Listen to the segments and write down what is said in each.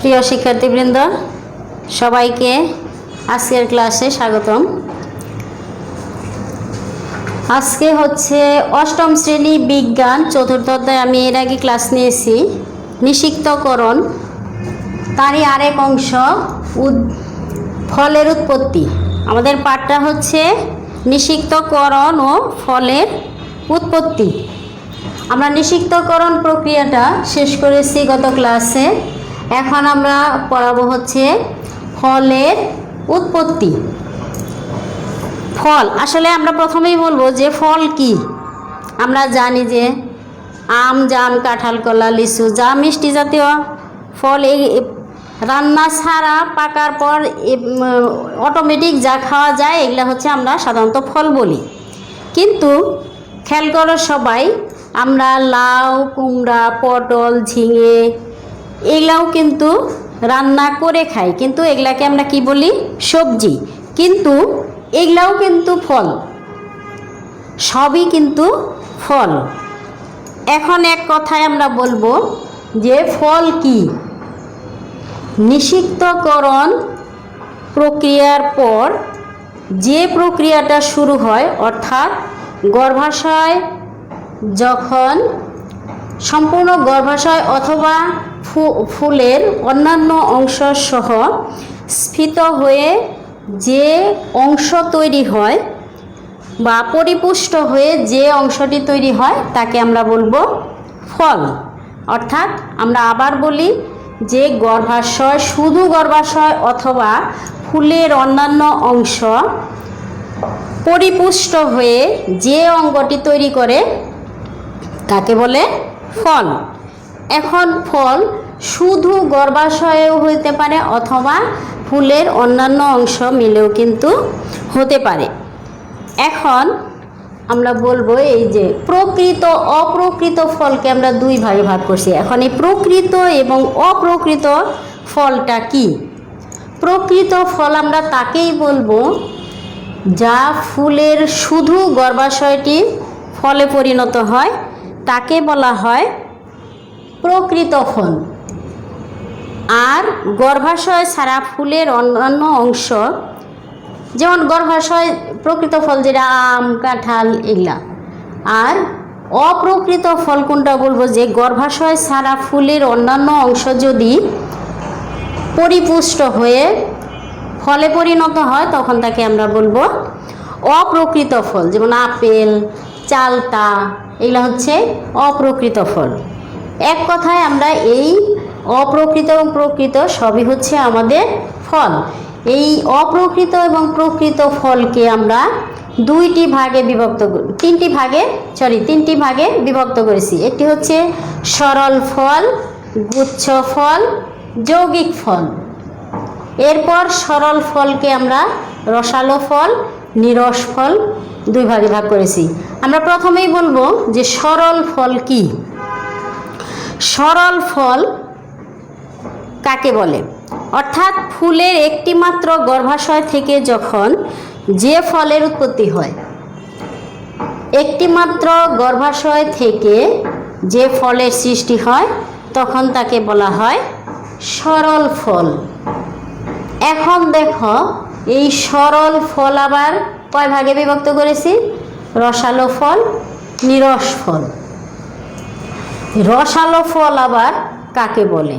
প্রিয় শিক্ষার্থীবৃন্দ, সবাইকে আজকের ক্লাসে স্বাগতম। আজকে হচ্ছে অষ্টম শ্রেণী বিজ্ঞান চতুর্থ অধ্যায়। আমি এর আগে ক্লাস নিয়েছি নিষিক্তকরণ, তারই আরেক অংশ ফলের উৎপত্তি। আমাদের পাঠটা হচ্ছে নিষিক্তকরণ ও ফলের উৎপত্তি। আমরা নিষিক্তকরণ প্রক্রিয়াটা শেষ করেছি গত ক্লাসে। এখন আমরা পড়াবো হচ্ছে ফলের উৎপত্তি। ফল আসলে আমরা প্রথমেই বলবো যে ফল কি। আমরা জানি যে আম, জাম, কাঁঠাল, কলা, লিচু যা মিষ্টি জাতীয় ফল, এই রান্না ছাড়া পাকার পর অটোমেটিক যা খাওয়া যায় এগুলা হচ্ছে আমরা সাধারণত ফল বলি। কিন্তু খেয়াল করো সবাই, আমরা লাউ, কুমড়া, পটল, ঝিঙে এগুলাও কিন্তু রান্না করে খাই, কিন্তু এগুলাকে আমরা কি বলি? সবজি। কিন্তু এগুলাও কিন্তু ফল, সবই কিন্তু ফল। এখন এক কথায় আমরা বলবো যে ফল কি। নিষিক্তকরণ প্রক্রিয়ার পর যে প্রক্রিয়াটা শুরু হয়, অর্থাৎ গর্ভাশয় যখন সম্পূর্ণ গর্ভাশয় অথবা ফুলের অন্যান্য অংশ সহ স্ফীত হয়ে যে অংশ তৈরি হয় বা পরিপুষ্ট হয়ে যে অংশটি তৈরি হয় তাকে আমরা বলবো ফল। অর্থাৎ আমরা আবার বলি যে গর্ভাশয়, শুধু গর্ভাশয় অথবা ফুলের অন্যান্য অংশ পরিপুষ্ট হয়ে যে অঙ্গটি তৈরি করে তাকে বলে ফল। এখন ফল শুধু গর্ভাশয়েও হতে পারে অথবা ফুলের অন্যান্য অংশ মিলেও কিন্তু হতে পারে। এখন আমরা বলবো এই যে প্রকৃত অপ্রকৃত ফলকে আমরা দুই ভাগে ভাগ করছি। এখন এই প্রকৃত এবং অপ্রকৃত ফলটা কি? প্রকৃত ফল আমরা তাকেই বলবো যা ফুলের শুধু গর্ভাশয়টি ফলে পরিণত হয়, তাকে বলা হয় প্রকৃত ফল। আর গর্ভাশয় ছাড়া ফুলের অন্যান্য অংশ, যেমন গর্ভাশয় প্রকৃত ফল যেটা আম, কাঁঠাল এগুলা। আর অপ্রকৃত ফল কোনটা বলবো? যে গর্ভাশয় ছাড়া ফুলের অন্যান্য অংশ যদি পরিপুষ্ট হয়ে ফলে পরিণত হয় তখন তাকে আমরা বলবো অপ্রকৃত ফল। যেমন আপেল, চালতা এগুলো হচ্ছে অপ্রকৃত ফল। এক কথায় আমরা এই অপ্রকৃত এবং প্রকৃত সবই হচ্ছে আমাদের ফল। এই অপ্রকৃত এবং প্রকৃত ফলকে আমরা তিনটি ভাগে বিভক্ত করেছি। একটি হচ্ছে সরল ফল, গুচ্ছ ফল, যৌগিক ফল। এরপর সরল ফলকে আমরা রসালো ফল, নিরস ফল দুই ভাগে ভাগ করেছি। আমরা প্রথমেই বলবো যে সরল ফল কি। সরল ফল কাকে বলে? অর্থাৎ ফুলের একটি মাত্র গর্ভাশয় থেকে যখন যে ফলের উৎপত্তি হয়, একটি মাত্র গর্ভাশয় থেকে যে ফলের সৃষ্টি হয় তখন তাকে বলা হয় সরল ফল। এখন দেখো এই সরল ফল আবার কয় ভাগে বিভক্ত করেছি? রসালো ফল, নিরস ফল। রসালো ফল আবার কাকে বলে?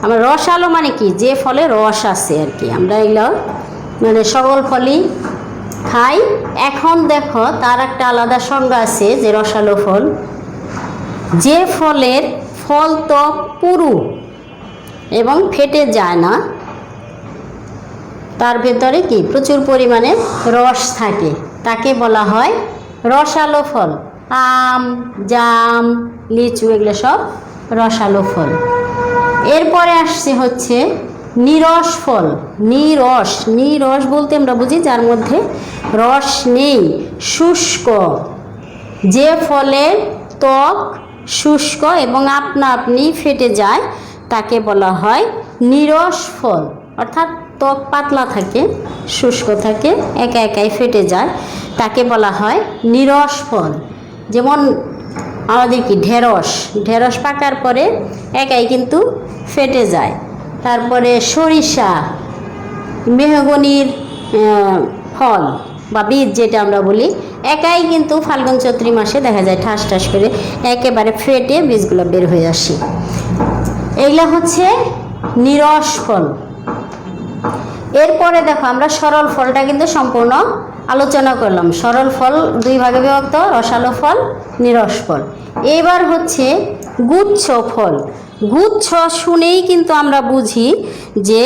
আমরা রসালো মানে কি? যে ফলে রস আছে আর কি। আমরা এগুলো মানে সকল ফলই খাই। এখন দেখো তার একটা আলাদা সংজ্ঞা আছে যে রসালো ফল, যে ফলের ফল তো পুরু এবং ফেটে যায় না, তার ভেতরে কি প্রচুর পরিমাণে রস থাকে, তাকে বলা হয় রসালো ফল। আম, জাম, লিচু এগুলো সব রসালো ফল। এরপরে আসছে হচ্ছে নিরস ফল। নিরস বলতে আমরা বুঝি যার মধ্যে রস নেই, শুষ্ক। যে ফলে ত্বক শুষ্ক এবং আপনা আপনি ফেটে যায় তাকে বলা হয় নিরস ফল। অর্থাৎ ত্বক পাতলা থাকে, শুষ্ক থাকে, একা একাই ফেটে যায়, তাকে বলা হয় নিরস ফল। যেমন আমাদের কি ঢেঁড়স, ঢেঁড়স পাকার পরে একাই কিন্তু ফেটে যায়। তারপরে সরিষা, মেহগনির ফল বা বীজ যেটা আমরা বলি, একাই কিন্তু ফাল্গুন চৈত্র মাসে দেখা যায় ঠাস ঠাস করে একেবারে ফেটে বীজগুলো বের হয়ে আসে। এগুলো হচ্ছে নিরস ফল। এরপরে দেখো আমরা সরল ফলটা কিন্তু সম্পূর্ণ আলোচনা করলাম। সরল ফল দুই ভাগে বিভক্ত, রসালো ফল, নিরস ফল। এবার হচ্ছে গুচ্ছ ফল। গুচ্ছ শুনেই কিন্তু আমরা বুঝি যে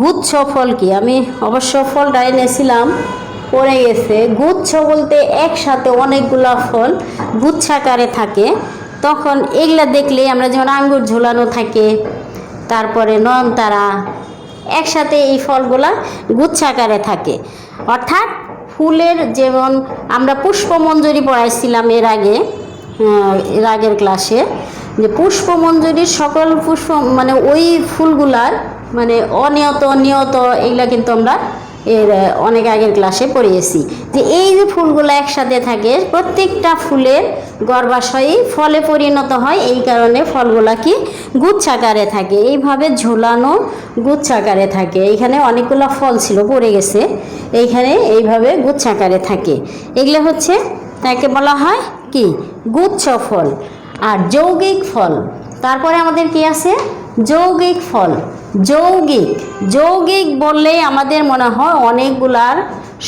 গুচ্ছ ফল কি। আমি অবশ্য ফলটা এনেছিলাম, পড়ে গেছে। গুচ্ছ বলতে একসাথে অনেকগুলা ফল গুচ্ছাকারে থাকে। তখন এগুলা দেখলেই আমরা, যেমন আঙ্গুর ঝোলানো থাকে, তারপরে নয়নতারা, একসাথে এই ফলগুলা গুচ্ছাকারে থাকে। অর্থাৎ ফুলের, যেমন আমরা পুষ্পমঞ্জরি পড়াইছিলাম এর আগের ক্লাসে, যে পুষ্পমঞ্জরির সকল পুষ্প মানে ওই ফুলগুলার মানে অনিয়ত নিয়ত এগুলা কিন্তু আমরা এর অনেক আগের ক্লাসে পড়িয়েছি। যে এই যে ফুলগুলো একসাথে থাকে, প্রত্যেকটা ফুলের গর্ভাশয়ই ফলে পরিণত হয়, এই কারণে ফলগুলা কি গুচ্ছাকারে থাকে, এইভাবে ঝোলানো গুচ্ছাকারে থাকে। এইখানে অনেকগুলো ফল ছিল, পড়ে গেছে, এইখানে এইভাবে গুচ্ছাকারে থাকে। এগুলো হচ্ছে তাকে বলা হয় কি গুচ্ছ ফল। আর যৌগিক ফল, তারপরে আমাদের কি আছে যৌগিক ফল। যৌগিক, যৌগিক বললে আমাদের মনে হয় অনেকগুলার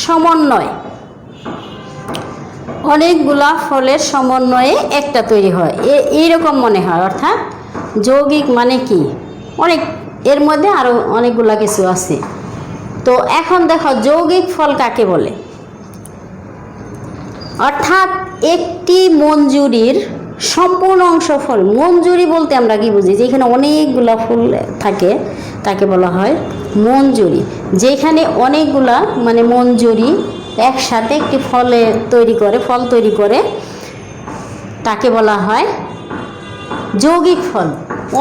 সমন্বয়, অনেকগুলা ফলের সমন্বয়ে একটা তৈরি হয়, এইরকম মনে হয়। অর্থাৎ যৌগিক মানে কি, অনেক, এর মধ্যে আরও অনেকগুলা কিছু আছে। তো এখন দেখো যৌগিক ফল কাকে বলে। অর্থাৎ একটি মঞ্জুরির সম্পূর্ণ অংশ ফল। মঞ্জুরি বলতে আমরা কি বুঝি, যেখানে অনেকগুলা ফুল থাকে তাকে বলা হয় মঞ্জুরি। যেখানে অনেকগুলা মানে মঞ্জুরি একসাথে একটি ফল তৈরি করে তাকে বলা হয় যৌগিক ফল।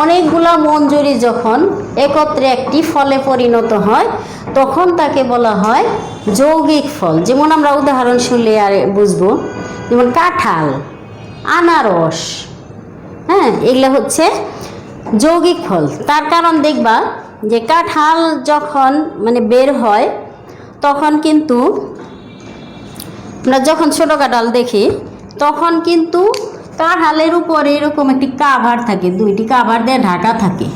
অনেকগুলা মঞ্জুরি যখন একত্রে একটি ফলে পরিণত হয় তখন তাকে বলা হয় যৌগিক ফল। যেমন আমরা উদাহরণ শুনলে আর বুঝবো, যেমন কাঁঠাল, আনারস, হ্যাঁ, এগুলো হচ্ছে যৌগিক ফল। তার কারণ দেখবা যে কাঁঠাল যখন মানে বের হয় তখন কিন্তু আমরা যখন ছোটো কাঁঠাল দেখি তখন কিন্তু কাঁঠালের উপরে এরকম একটি কাভার থাকে, দুইটি কাভার দিয়ে ঢাকা থাকে।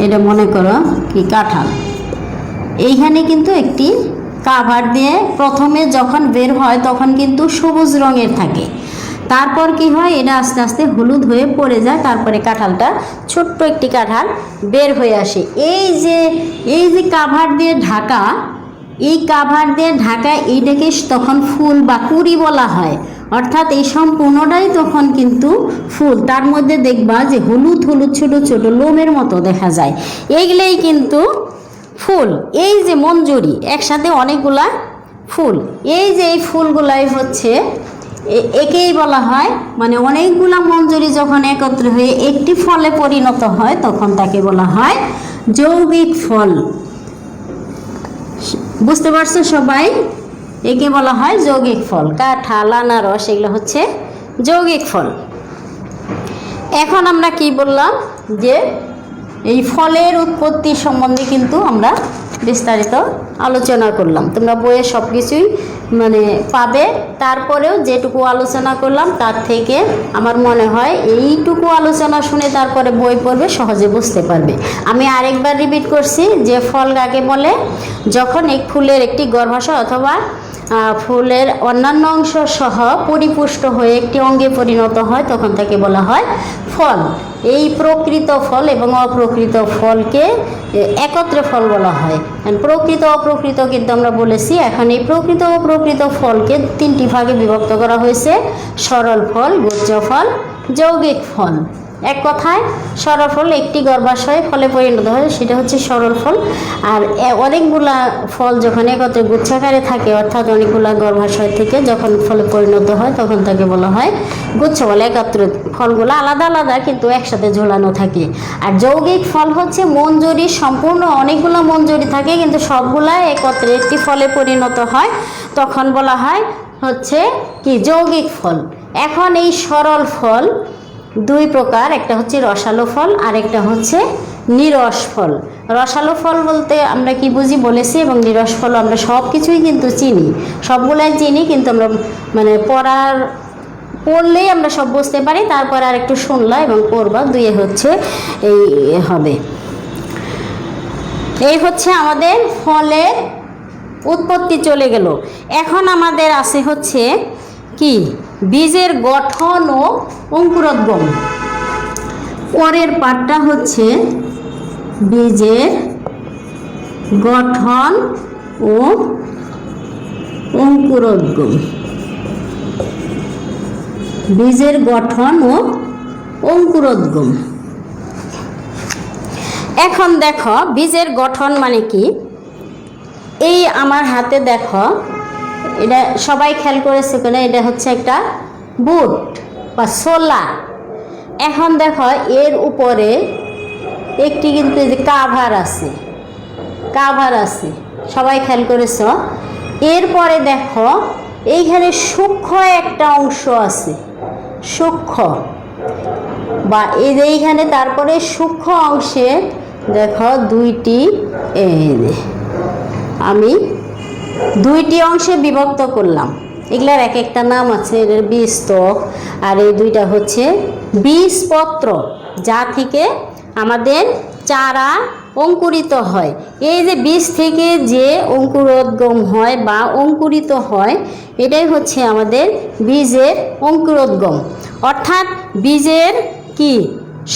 এটা মনে করো কি কাঁঠাল, এইখানে কিন্তু একটি কাভার দিয়ে প্রথমে যখন বের হয় তখন কিন্তু সবুজ রঙের থাকে, তারপর কি হয় এটা আস্তে আস্তে হলুদ হয়ে পড়ে যায়, তারপরে কাঁঠালটা ছোট্ট একটি কাঁঠাল বের হয়ে আসে। এই যে কাভার দিয়ে ঢাকা, এই কাভার দিয়ে ঢাকা এইটাকে তখন ফুল বা কুঁড়ি বলা হয়। অর্থাৎ এই সম্পূর্ণটাই তখন কিন্তু ফুল। তার মধ্যে দেখবা যে হলুদ হলুদ ছোট ছোট লোমের মতো দেখা যায়, এইগুলোই কিন্তু ফুল। এই যে মঞ্জুরি একসাথে অনেকগুলা ফুল, এই যে এই ফুলগুলাই হচ্ছে একেই বলা হয়, মানে অনেকগুলা মঞ্জুরি যখন একত্র হয়ে একটি ফলে পরিণত হয় তখন তাকে বলা হয় যৌগিক ফল। বুঝতে পারছো সবাই? একে বলা হয় যৌগিক ফল। কাঁঠাল, আনারস এগুলো হচ্ছে যৌগিক ফল। এখন আমরা কি বললাম যে এই ফলের উৎপত্তি সম্বন্ধে কিন্তু আমরা বিস্তারিত আলোচনা করলাম। তোমরা বইয়ে সব কিছুই মানে পাবে। তারপরেও যেটুকু আলোচনা করলাম তার থেকে আমার মনে হয় এইটুকু আলোচনা শুনে তারপরে বই পড়বে, সহজে বুঝতে পারবে। আমি আরেকবার রিপিট করছি যে ফল কাকে বলে, যখন এক ফুলের একটি গর্ভাশয় অথবা ফুলের অন্যান্য অংশ সহ পরিপুষ্ট হয়ে একটি অঙ্গে পরিণত হয় তখন তাকে বলা হয় ফল। এই প্রকৃত ফল এবং অপ্রকৃত ফলকে একত্রে ফল বলা হয়। প্রকৃত অপ্রকৃত কিন্তু আমরা বলেছি। এখন এই প্রকৃত অপ্রকৃত ফলকে তিনটি ভাগে বিভক্ত করা হয়েছে: সরল ফল, গুচ্ছ ফল, যৌগিক ফল। এক কথায় সরল ফল একটি গর্ভাশয়ে ফলে পরিণত হয়, সেটা হচ্ছে সরল ফল। আর অনেকগুলা ফল যখন একত্রে গুচ্ছাকারে থাকে, অর্থাৎ অনেকগুলা গর্ভাশয় থেকে যখন ফলে পরিণত হয় তখন তাকে বলা হয় গুচ্ছ ফল। একত্রে ফলগুলো আলাদা আলাদা কিন্তু একসাথে ঝোলানো থাকে। আর যৌগিক ফল হচ্ছে মঞ্জুরি, সম্পূর্ণ অনেকগুলো মঞ্জুরি থাকে কিন্তু সবগুলা একত্রে একটি ফলে পরিণত হয়, তখন বলা হয় হচ্ছে কি যৌগিক ফল। এখন এই সরল ফল দুই প্রকার, একটা হচ্ছে রসালো ফল আর একটা হচ্ছে নিরস ফল। রসালো ফল বলতে আমরা কি বুঝি বলেছি, এবং নিরস ফল আমরা সব কিছুই কিন্তু চিনি, সবগুলাই চিনি, কিন্তু আমরা মানে পড়লেই আমরা সব বুঝতে পারি, তারপর আর একটু শুনলা এবং পড়বা, দুয়ে হচ্ছে এই হবে। এই হচ্ছে আমাদের ফলের উৎপত্তি চলে গেল। এখন আমাদের আছে হচ্ছে কি বীজের গঠন ও অঙ্কুরোদ্গম। পরের পার্টটা হচ্ছে বীজের গঠন ও অঙ্কুরোদ্গম। বীজের গঠন ও অঙ্কুরোদ্গম। এখন দেখো বীজের গঠন মানে কি, এই আমার হাতে দেখো, এটা সবাই খেয়াল করেছে কিনা, এটা হচ্ছে একটা বুট বা ছোলা। এখন দেখো এর উপরে একটি কিন্তু যে কাভার আছে, সবাই খেয়াল করেছ। এরপরে দেখো এইখানে সূক্ষ্ম একটা অংশ আছে, সূক্ষ্ম বা এইখানে, তারপরে সূক্ষ্ম অংশে দেখো দুইটি, আমি দুইটি অংশে বিভক্ত করলাম। এগুলার এক একটা নাম আছে, এর বীজত্বক, আর এই দুইটা হচ্ছে বীজপত্র, যা থেকে আমাদের চারা অঙ্কুরিত হয়। এই যে বীজ থেকে যে অঙ্কুরোদ্গম হয় বা অঙ্কুরিত হয়, এটাই হচ্ছে আমাদের বীজের অঙ্কুরোদ্গম। অর্থাৎ বীজের কি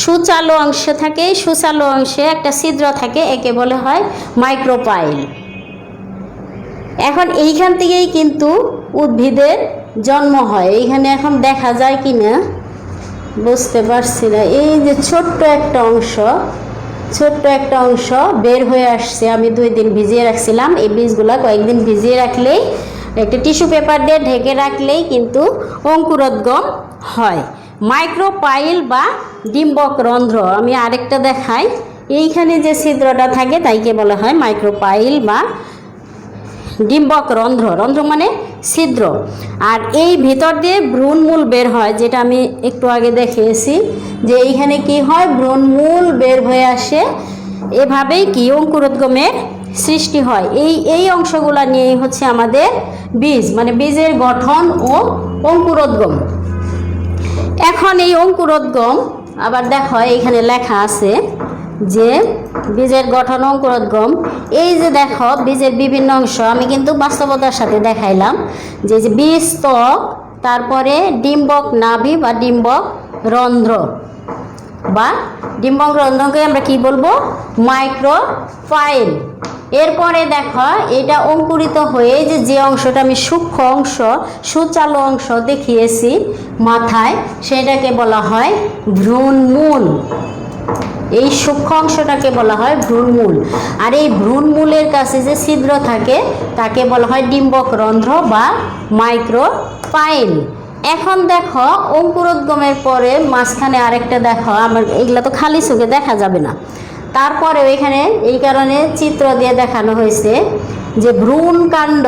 সুচালু অংশ থাকে, সুচালু অংশে একটা ছিদ্র থাকে, একে বলে হয় মাইক্রোপাইল। এখন এইখান থেকেই কিন্তু উদ্ভিদের জন্ম হয়। এইখানে এখন দেখা যায় কি না বুঝতে পারছি না, এই যে ছোট্ট একটা অংশ বের হয়ে আসছে। আমি 2 দিন ভিজিয়ে রাখছিলাম, এই বীজগুলা কয়েকদিন ভিজিয়ে রাখলেই, একটা টিস্যু পেপার দিয়ে ঢেকে রাখলেই কিন্তু অঙ্কুরোদ্গম হয়। মাইক্রোপাইল বা ডিম্বক রন্ধ্র, আমি আরেকটা দেখাই, এইখানে যে ছিদ্রটা থাকে তাইকে বলা হয় মাইক্রোপাইল বা ডিম্বক রন্ধ্র। রন্ধ্র মানে ছিদ্র। আর এই ভিতর দিয়ে ভ্রূণমূল বের হয়, যেটা আমি একটু আগে দেখিয়েছি, যে এইখানে কি হয়, ভ্রূণমূল বের হয়ে আসে। এভাবেই কি অঙ্কুরোদ্গমের সৃষ্টি হয়। এই অংশগুলা নিয়েই হচ্ছে আমাদের বীজ, মানে বীজের গঠন ও অঙ্কুরোদ্গম। এখন এই অঙ্কুরোদ্গম আবার দেখো এইখানে লেখা আছে যে বীজের গঠন অঙ্কুরোদ্গম। এই যে দেখো বীজের বিভিন্ন অংশ, আমি কিন্তু বাস্তবতার সাথে দেখাইলাম, যে বীজত্বক, তারপরে ডিম্বক নাভি বা ডিম্বক রন্ধ্র, বা ডিম্বক রন্ধ্রকে আমরা কি বলবো, মাইক্রোপাইল। এরপরে দেখো এটা অঙ্কুরিত হয়ে যে অংশটা আমি সূক্ষ্ম অংশ, সুচালু অংশ দেখিয়েছি মাথায়, সেটাকে বলা হয় ভ্রূণমূল। এই সূক্ষ্ম অংশটাকে বলা হয় ভ্রূণমূল। আর এই ভ্রূণমূলের কাছে যে ছিদ্র থাকে তাকে বলা হয় ডিম্বক রন্ধ্র বা মাইক্রোপাইল। এখন দেখো অঙ্কুরোদ্গমের পরে মাঝখানে আরেকটা দেখো, আমার এগুলা তো খালি চোখে দেখা যাবে না, তারপরে এখানে এই কারণে চিত্র দিয়ে দেখানো হয়েছে যে ভ্রূণকাণ্ড,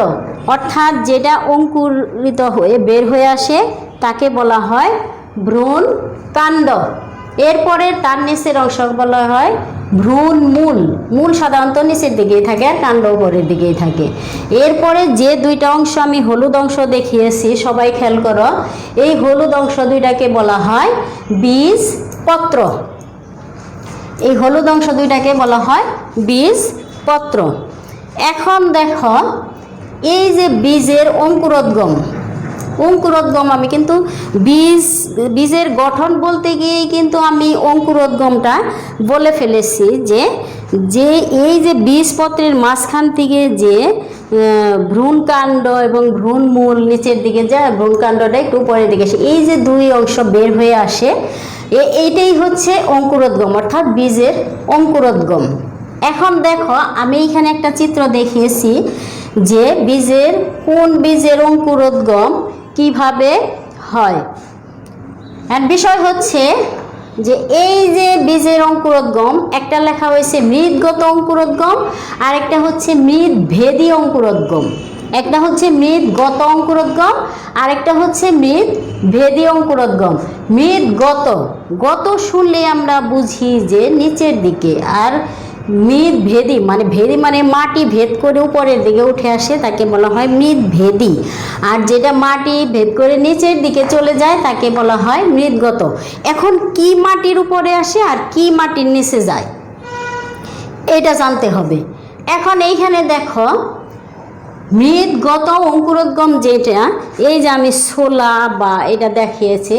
অর্থাৎ যেটা অঙ্কুরিত হয়ে বের হয়ে আসে তাকে বলা হয় ভ্রূণকাণ্ড। এরপরে তার নিচের অংশ বলা হয় ভ্রূণমূল। মূল সাধারণত নিচের দিকেই থাকে আর কাণ্ড উপরের দিকেই থাকে। এরপরে যে দুইটা অংশ আমি হলুদ অংশ দেখিয়েছি, সবাই খেয়াল করো, এই হলুদ অংশ দুইটাকে বলা হয় বীজপত্র। এই হলুদ অংশ দুইটাকে বলা হয় বীজপত্র। এখন দেখো এই যে বীজের অঙ্কুরোদ্গম, আমি কিন্তু বীজের গঠন বলতে গিয়েই কিন্তু আমি অঙ্কুরোদ্গমটা বলে ফেলেছি, যে এই যে বীজপত্রের মাঝখান থেকে যে ভ্রূণকাণ্ড এবং ভ্রূণমূল নিচের দিকে যায়, ভ্রূণকাণ্ডটা একটু উপরের দিকে আসে, এই যে দুই অংশ বের হয়ে আসে, এইটাই হচ্ছে অঙ্কুরোদ্গম, অর্থাৎ বীজের অঙ্কুরোদ্গম। এখন দেখো আমি এখানে একটা চিত্র দেখিয়েছি যে কোন বীজের অঙ্কুরোদ্গম কিভাবে হয়। এর বিষয় হচ্ছে যে এই যে বীজের অঙ্কুরোদ্গম, একটা লেখা হয়েছে মৃদগত অঙ্কুরোদ্গম আর একটা হচ্ছে মৃদভেদী অঙ্কুরোদ্গম। একটা হচ্ছে মৃদগত অঙ্কুরোদ্গম, আরেকটা হচ্ছে মৃদভেদী অঙ্কুরোদ্গম। মৃদগত, গত শুনলে আমরা বুঝি যে নিচের দিকে, আর মৃদভেদী মানে ভেদী মানে মাটি ভেদ করে উপরের দিকে উঠে আসে, তাকে বলা হয় মৃদভেদী। আর যেটা মাটি ভেদ করে নিচের দিকে চলে যায় তাকে বলা হয় মৃদগত। এখন কি মাটির উপরে আসে আর কি মাটির নিচে যায় এটা জানতে হবে। এখন এইখানে দেখো মৃদগত অঙ্কুরোদ্গম যেটা, এই যে আমি ছোলা বা এটা দেখিয়েছে,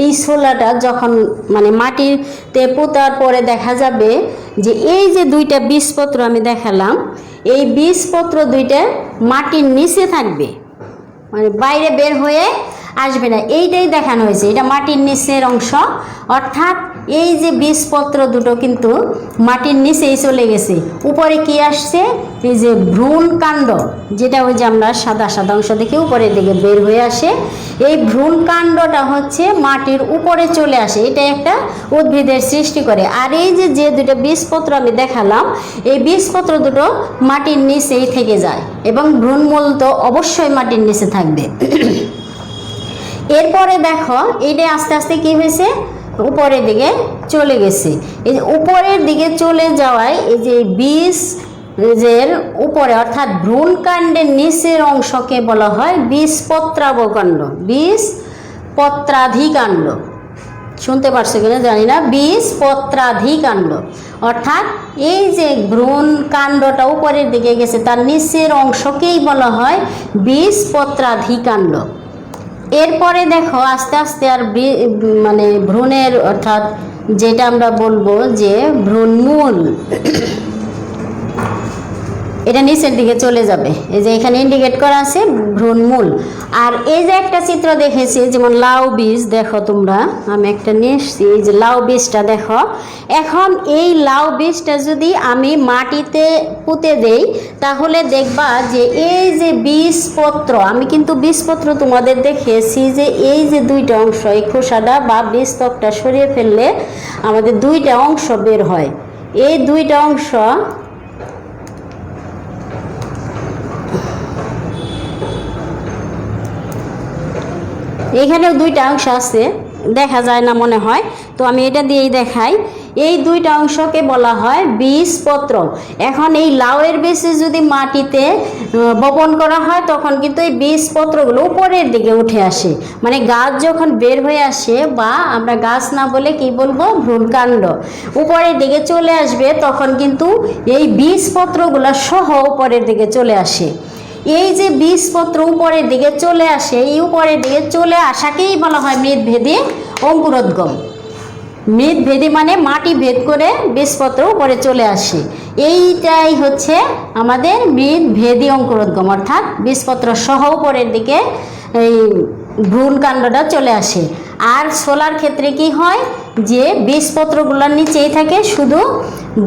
এই ছোলাটা যখন মানে মাটিতে পোতার পরে দেখা যাবে যে এই যে দুইটা বীজপত্র আমি দেখালাম, এই বীজপত্র দুইটা মাটির নিচে থাকবে, মানে বাইরে বের হয়ে আসবে না, এইটাই দেখানো হয়েছে। এটা মাটির নিচের অংশ, অর্থাৎ এই যে বীজপত্র দুটো কিন্তু মাটির নিচেই চলে গেছে। উপরে কি আসছে, এই যে ভ্রূণ কাণ্ড, যেটা ওই যে আমরা সাদা সাদা অংশ দেখে উপরের দিকে বের হয়ে আসে, এই ভ্রূণ কাণ্ডটা হচ্ছে মাটির উপরে চলে আসে, এটা একটা উদ্ভিদের সৃষ্টি করে। আর এই যে যে দুটো বীজপত্র আমি দেখালাম, এই বীজপত্র দুটো মাটির নিচেই থেকে যায়, এবং ভ্রূণমূল তো অবশ্যই মাটির নিচে থাকবে। এরপরে দেখো এইটা আস্তে আস্তে কি হয়েছে, উপরের দিকে চলে গেছে। এই যে উপরের দিকে চলে যাওয়ায় এই যে বীজের উপরে অর্থাৎ ভ্রূণকাণ্ডের নিচের অংশকে বলা হয় বীজপত্রাবকাণ্ড, বীজপত্রাধিকাণ্ড। শুনতে পারছো কিনা জানি না, বীজপত্রাধিকাণ্ড। অর্থাৎ এই যে ভ্রূণ কাণ্ডটা উপরের দিকে গেছে তার নিচের অংশকেই বলা হয় বীজপত্রাধিকাণ্ড। এরপরে দেখো আস্তে আস্তে আর মানে ভ্রূণের অর্থাৎ যেটা আমরা বলবো যে ভ্রূণমূল, এটা নিচের দিকে চলে যাবে। এই যে এখানে ইন্ডিকেট করা আছে ভ্রূণমূল। আর এই যে একটা চিত্র দেখেছি, যেমন লাউ বীজ, দেখো তোমরা, আমি একটা নিয়ে এসেছি, এই যে লাউ বীজটা দেখো। এখন এই লাউ বীজটা যদি আমি মাটিতে পুঁতে দেই তাহলে দেখবা যে এই যে বীজপত্র, আমি কিন্তু বীজপত্র তোমাদের দেখিয়েছি যে এই যে দুইটা অংশ, এই খোসাটা বা বীজত্বকটা সরিয়ে ফেললে আমাদের দুইটা অংশ বের হয়। এই দুইটা অংশ এখানেও দুইটা অংশ আছে, দেখা যায় না মনে হয়, তো আমি এটা দিয়েই দেখাই। এই দুইটা অংশকে বলা হয় বীজপত্র। এখন এই লাউয়ের বীজে যদি মাটিতে বপন করা হয় তখন কিন্তু এই বীজপত্রগুলো উপরের দিকে উঠে আসে, মানে গাছ যখন বের হয়ে আসে, বা আমরা গাছ না বলে কি বলবো, ভ্রূণকাণ্ড উপরের দিকে চলে আসবে, তখন কিন্তু এই বীজপত্রগুলো সহ উপরের দিকে চলে আসে। এই যে বীজপত্র উপরের দিকে চলে আসে, এই উপরের দিকে চলে আসাকেই বলা হয় মৃদভেদী অঙ্কুরোদ্গম। মৃদভেদী মানে মাটি ভেদ করে বীজপত্র উপরে চলে আসে, এইটাই হচ্ছে আমাদের মৃদভেদী অঙ্কুরোদ্গম, অর্থাৎ বীজপত্র সহ উপরের দিকে এই ভ্রূণকাণ্ডটা চলে আসে। আর ছোলার ক্ষেত্রে কি হয়, যে বীজপত্রগুলোর নিচেই থাকে, শুধু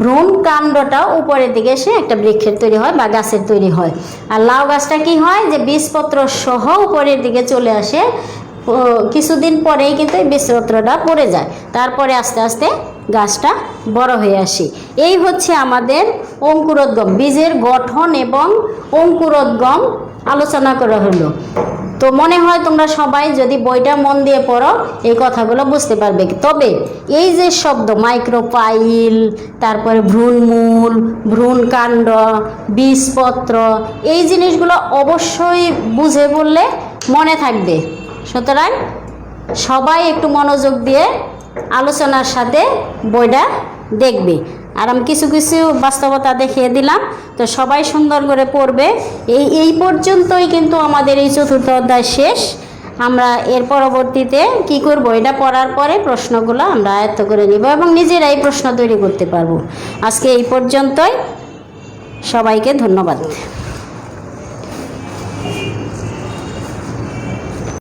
ভ্রূণকাণ্ডটা উপরের দিকে এসে একটা বৃক্ষের তৈরি হয় বা গাছের তৈরি হয়। আর লাউ গাছটা কি হয়, যে বীজপত্র সহ উপরের দিকে চলে আসে, কিছুদিন পরেই কিন্তু এই বীজপত্রটা পড়ে যায়, তারপরে আস্তে আস্তে গাছটা বড় হয়ে আসে। এই হচ্ছে আমাদের অঙ্কুরোদ্গম, বীজের গঠন এবং অঙ্কুরোদ্গম আলোচনা করা হলো। তো মনে হয় তোমরা সবাই যদি বইটা মন দিয়ে পড়ো এই কথাগুলো বুঝতে পারবে। তবে এই যে শব্দ মাইক্রোপাইল, তারপরে ভ্রূণমূল, ভ্রূণকাণ্ড, বীজপত্র, এই জিনিসগুলো অবশ্যই বুঝে বললে মনে থাকবে। সুতরাং সবাই একটু মনোযোগ দিয়ে আলোচনার সাথে বইটা দেখবে। আর আমি কিছু কিছু বাস্তবতা দেখিয়ে দিলাম, তো সবাই সুন্দর করে পড়বে। এই পর্যন্তই কিন্তু আমাদের এই চতুর্থ অধ্যায় শেষ। আমরা এর পরবর্তীতে কি করব, এটা পড়ার পরে প্রশ্নগুলো আমরা আয়ত্ত করে নিব এবং নিজেরাই প্রশ্ন তৈরি করতে পারবো। আজকে এই পর্যন্তই, সবাইকে ধন্যবাদ।